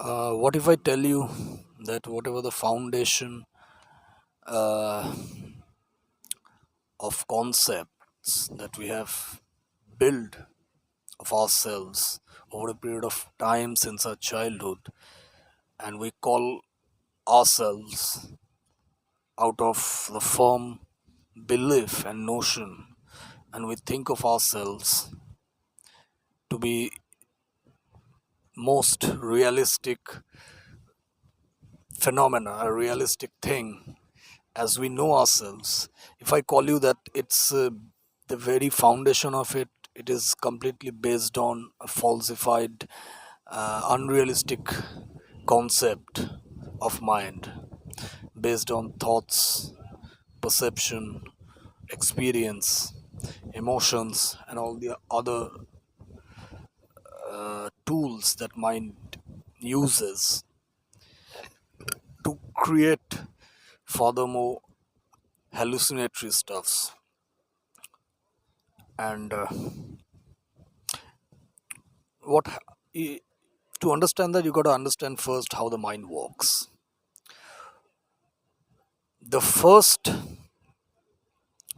What if I tell you that whatever the foundation uh, of concepts that we have built of ourselves over a period of time since our childhood, and we call ourselves out of the firm belief and notion, and we think of ourselves to be most realistic phenomena, a realistic thing as we know ourselves. If I call you that it's the very foundation of it, it is completely based on a falsified, unrealistic concept of mind, based on thoughts, perception, experience, emotions, and all the other tools that mind uses to create furthermore hallucinatory stuffs. And what i- to understand that, you got to understand first how the mind works. The first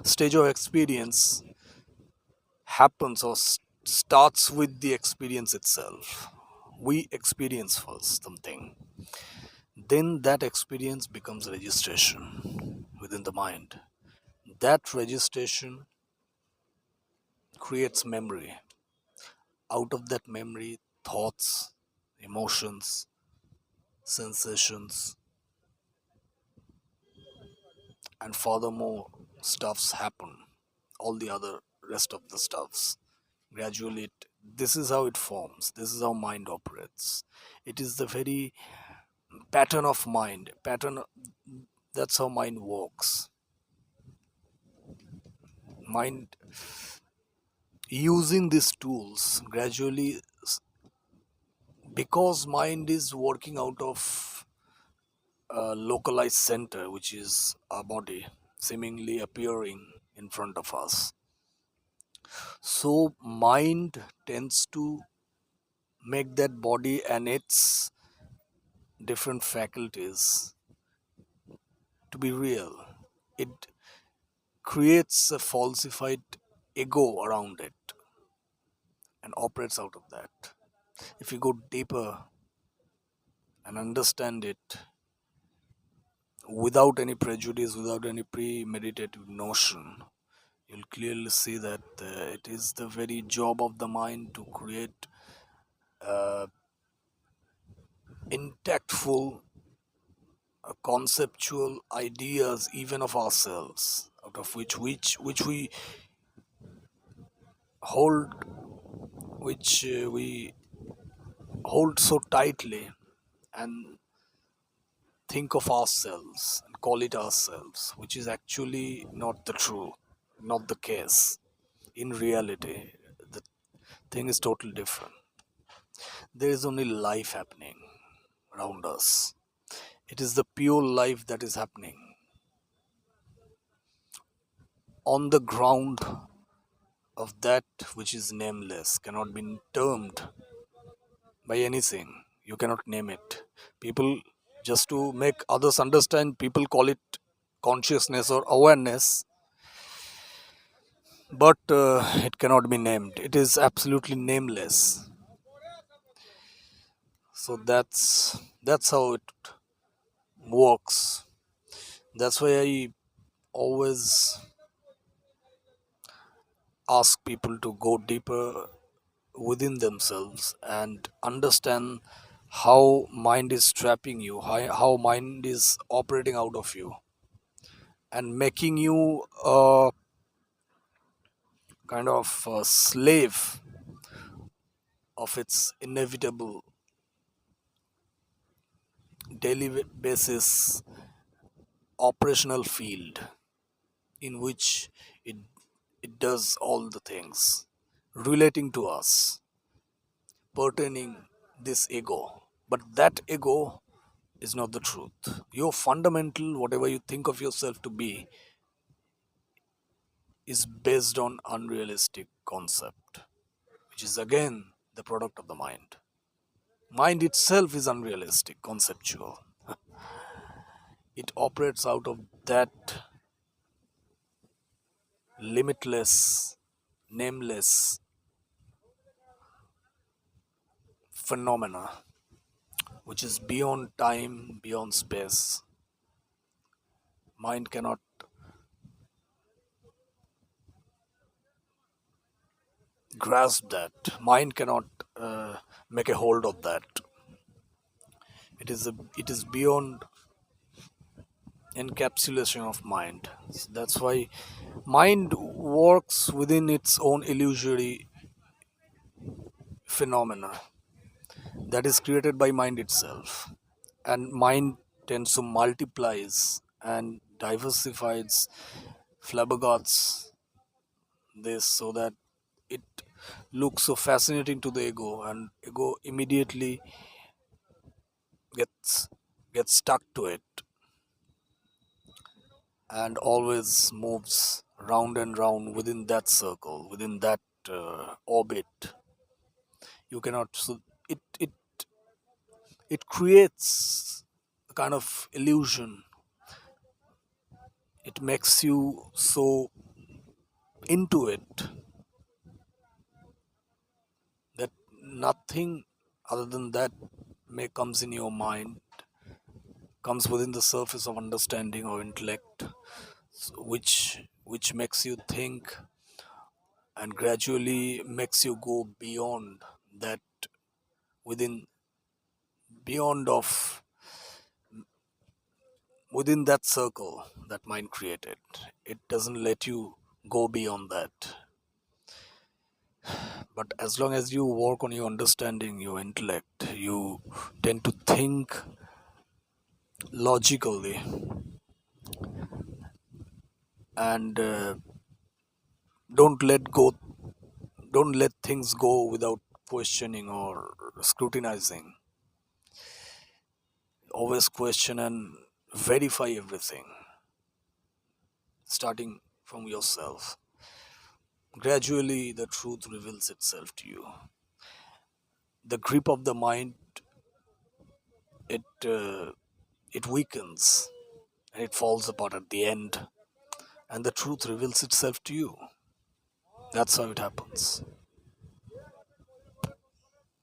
stage of experience happens or starts with the experience itself. We experience first something, then that experience becomes registration within the mind. That registration creates memory. Out of that memory, thoughts, emotions, sensations, and furthermore stuffs happen, all the other rest of the stuffs. Gradually this is how it forms, this is how mind operates. It is the very pattern of mind. That's how mind works. Mind using these tools gradually, because mind is working out of a localized center, which is our body seemingly appearing in front of us. So mind tends to make that body and its different faculties to be real. It creates a falsified ego around it and operates out of that. If you go deeper and understand it without any prejudice, without any premeditated notion, you'll clearly see that it is the very job of the mind to create intactful, conceptual ideas even of ourselves, out of which we hold, which we hold so tightly, and think of ourselves and call it ourselves, which is actually not the true, not the case. In reality, the thing is totally different. There is only life happening around us. It is the pure life that is happening on the ground of that which is nameless, cannot be termed by anything. You cannot name it. People, just to make others understand, people call it consciousness or awareness, but it cannot be named. It is absolutely nameless. So that's how it works. That's why I always ask people to go deeper within themselves and understand how mind is trapping you, how mind is operating out of you and making you a kind of a slave of its inevitable daily basis operational field, in which it it does all the things relating to us, pertaining this ego. But that ego is not the truth. Your fundamental, whatever you think of yourself to be, is based on unrealistic concept, which is again the product of the mind. Mind itself is unrealistic, conceptual. It operates out of that limitless, nameless phenomena, which is beyond time, beyond space. Mind cannot grasp that. Mind cannot make a hold of that. It is beyond encapsulation of mind. That's why mind works within its own illusory phenomena that is created by mind itself, and mind tends to multiplies and diversifies, flabbergasts this so that it looks so fascinating to the ego, and ego immediately gets gets stuck to it and always moves round and round within that circle, within that orbit. You cannot, so it creates a kind of illusion. It makes you so into it that nothing other than that may comes in your mind, comes within the surface of understanding or intellect, which makes you think and gradually makes you go beyond that, within beyond of within that circle that mind created. It doesn't let you go beyond that. But as long as you work on your understanding, your intellect, you tend to think logically, and don't let go don't let things go without questioning or scrutinizing. Always question and verify everything, starting from yourself. Gradually the truth reveals itself to you. The grip of the mind, it it weakens and it falls apart at the end, and the truth reveals itself to you. That's how it happens.